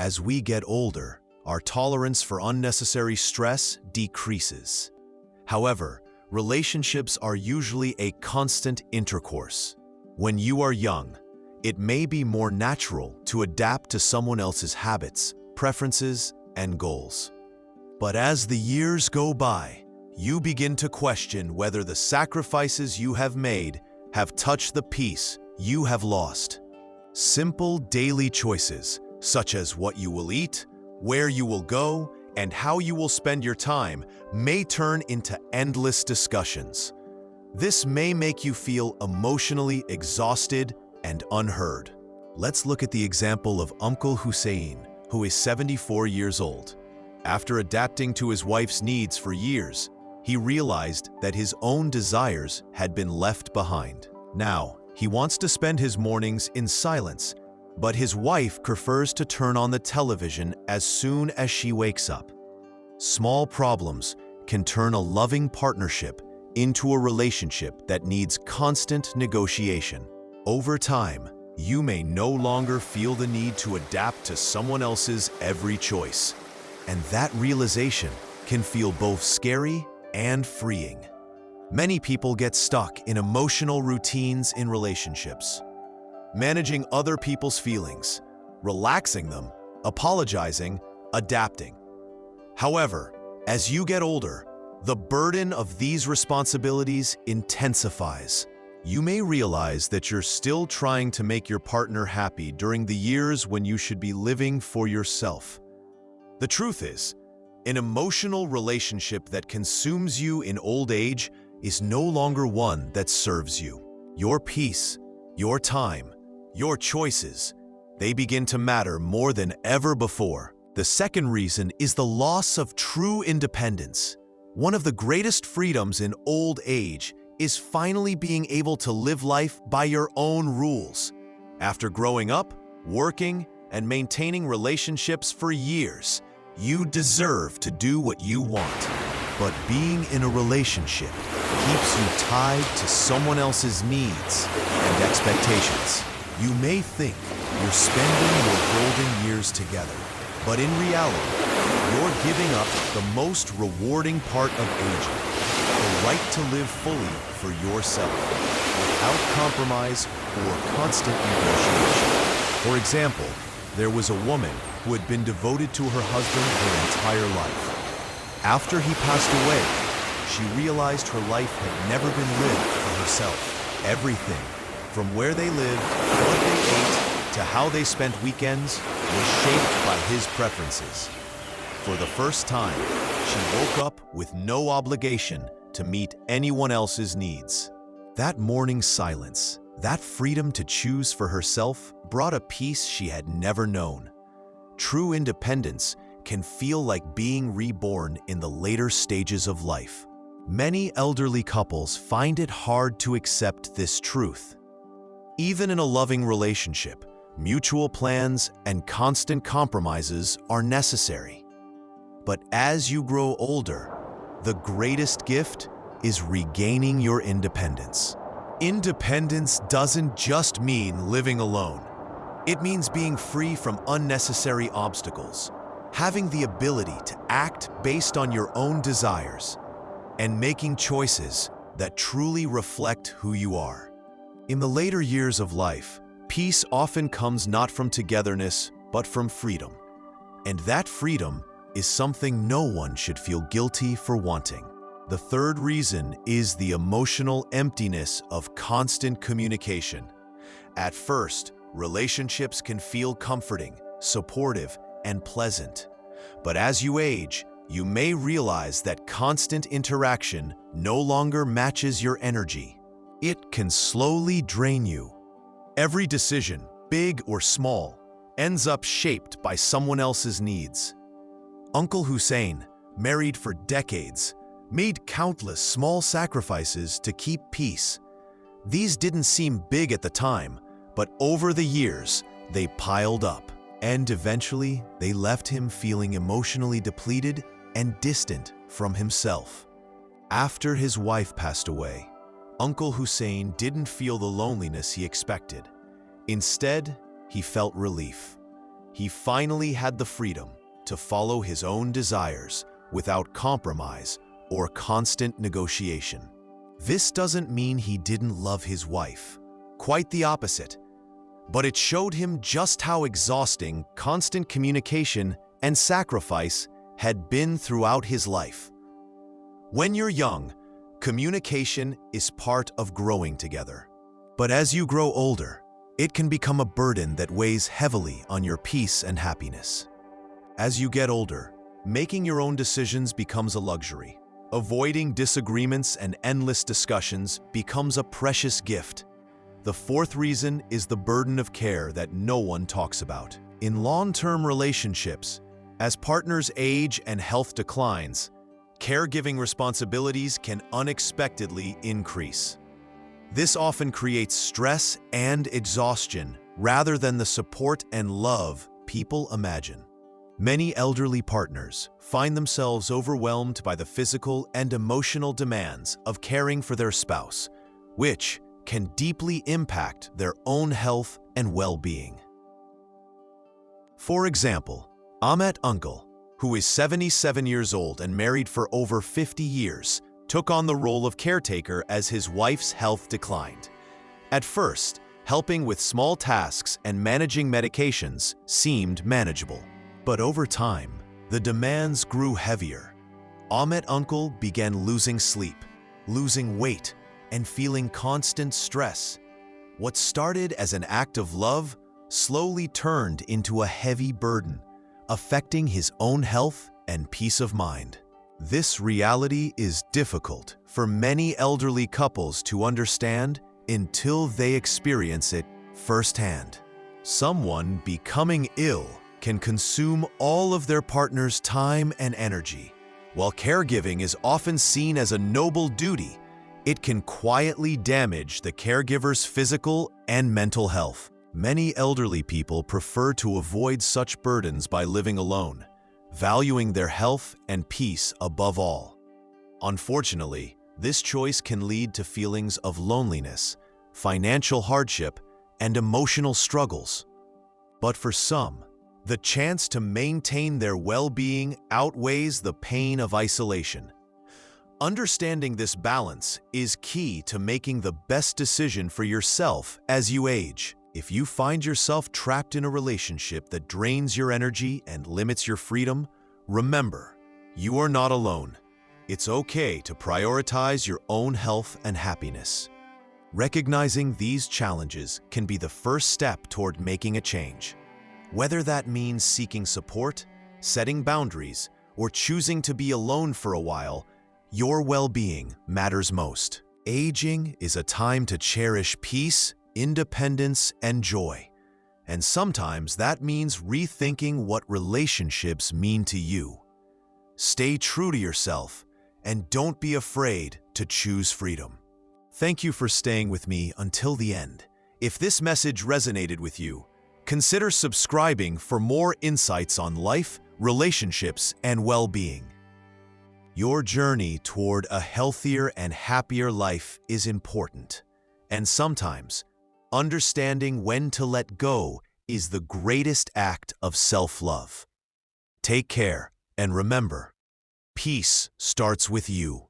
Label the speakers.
Speaker 1: As we get older, our tolerance for unnecessary stress decreases. However, relationships are usually a constant intercourse. When you are young, it may be more natural to adapt to someone else's habits, preferences, and goals. But as the years go by, you begin to question whether the sacrifices you have made have touched the peace you have lost. Simple daily choices, such as what you will eat, where you will go, and how you will spend your time, may turn into endless discussions. This may make you feel emotionally exhausted and unheard. Let's look at the example of Uncle Hussein, who is 74 years old. After adapting to his wife's needs for years, he realized that his own desires had been left behind. Now, he wants to spend his mornings in silence, but his wife prefers to turn on the television as soon as she wakes up. Small problems can turn a loving partnership into a relationship that needs constant negotiation. Over time, you may no longer feel the need to adapt to someone else's every choice, and that realization can feel both scary and freeing. Many people get stuck in emotional routines in relationships, managing other people's feelings, relaxing them, apologizing, adapting. However, as you get older, the burden of these responsibilities intensifies. You may realize that you're still trying to make your partner happy during the years when you should be living for yourself. The truth is, an emotional relationship that consumes you in old age is no longer one that serves you. Your peace, your time, your choices, they begin to matter more than ever before. The second reason is the loss of true independence. One of the greatest freedoms in old age is finally being able to live life by your own rules. After growing up, working, and maintaining relationships for years, you deserve to do what you want. But being in a relationship keeps you tied to someone else's needs and expectations. You may think you're spending your golden years together, but in reality, you're giving up the most rewarding part of aging, the right to live fully for yourself, without compromise or constant negotiation. For example, there was a woman who had been devoted to her husband her entire life. After he passed away, she realized her life had never been lived for herself. Everything, from where they lived, what they ate, to how they spent weekends, was shaped by his preferences. For the first time, she woke up with no obligation to meet anyone else's needs. That morning silence, that freedom to choose for herself, brought a peace she had never known. True independence can feel like being reborn in the later stages of life. Many elderly couples find it hard to accept this truth. Even in a loving relationship, mutual plans and constant compromises are necessary. But as you grow older, the greatest gift is regaining your independence. Independence doesn't just mean living alone. It means being free from unnecessary obstacles, having the ability to act based on your own desires, and making choices that truly reflect who you are. In the later years of life, peace often comes not from togetherness, but from freedom. And that freedom is something no one should feel guilty for wanting. The third reason is the emotional emptiness of constant communication. At first, relationships can feel comforting, supportive, and pleasant. But as you age, you may realize that constant interaction no longer matches your energy. It can slowly drain you. Every decision, big or small, ends up shaped by someone else's needs. Uncle Hussein, married for decades, made countless small sacrifices to keep peace. These didn't seem big at the time, but over the years, they piled up. And eventually, they left him feeling emotionally depleted and distant from himself. After his wife passed away, Uncle Hussein didn't feel the loneliness he expected. Instead, he felt relief. he finally had the freedom to follow his own desires without compromise or constant negotiation. This doesn't mean he didn't love his wife. Quite the opposite. But it showed him just how exhausting constant communication and sacrifice had been throughout his life. When you're young, communication is part of growing together. But as you grow older, it can become a burden that weighs heavily on your peace and happiness. As you get older, making your own decisions becomes a luxury. Avoiding disagreements and endless discussions becomes a precious gift. The fourth reason is the burden of care that no one talks about. In long-term relationships, as partners age and health declines, caregiving responsibilities can unexpectedly increase. This often creates stress and exhaustion rather than the support and love people imagine. Many elderly partners find themselves overwhelmed by the physical and emotional demands of caring for their spouse, which can deeply impact their own health and well-being. For example, Ahmet Uncle, who is 77 years old and married for over 50 years, took on the role of caretaker as his wife's health declined. At first, helping with small tasks and managing medications seemed manageable. But over time, the demands grew heavier. Ahmet Uncle began losing sleep, losing weight, and feeling constant stress. What started as an act of love slowly turned into a heavy burden, affecting his own health and peace of mind. This reality is difficult for many elderly couples to understand until they experience it firsthand. Someone becoming ill can consume all of their partner's time and energy. While caregiving is often seen as a noble duty, it can quietly damage the caregiver's physical and mental health. Many elderly people prefer to avoid such burdens by living alone, valuing their health and peace above all. Unfortunately, this choice can lead to feelings of loneliness, financial hardship, and emotional struggles. But for some, the chance to maintain their well-being outweighs the pain of isolation. Understanding this balance is key to making the best decision for yourself as you age. If you find yourself trapped in a relationship that drains your energy and limits your freedom, remember, you are not alone. It's okay to prioritize your own health and happiness. Recognizing these challenges can be the first step toward making a change. Whether that means seeking support, setting boundaries, or choosing to be alone for a while, your well-being matters most. Aging is a time to cherish peace, independence, and joy. And sometimes that means rethinking what relationships mean to you. Stay true to yourself and don't be afraid to choose freedom. Thank you for staying with me until the end. If this message resonated with you, consider subscribing for more insights on life, relationships, and well-being. Your journey toward a healthier and happier life is important, and sometimes understanding when to let go is the greatest act of self-love. Take care, and remember, peace starts with you.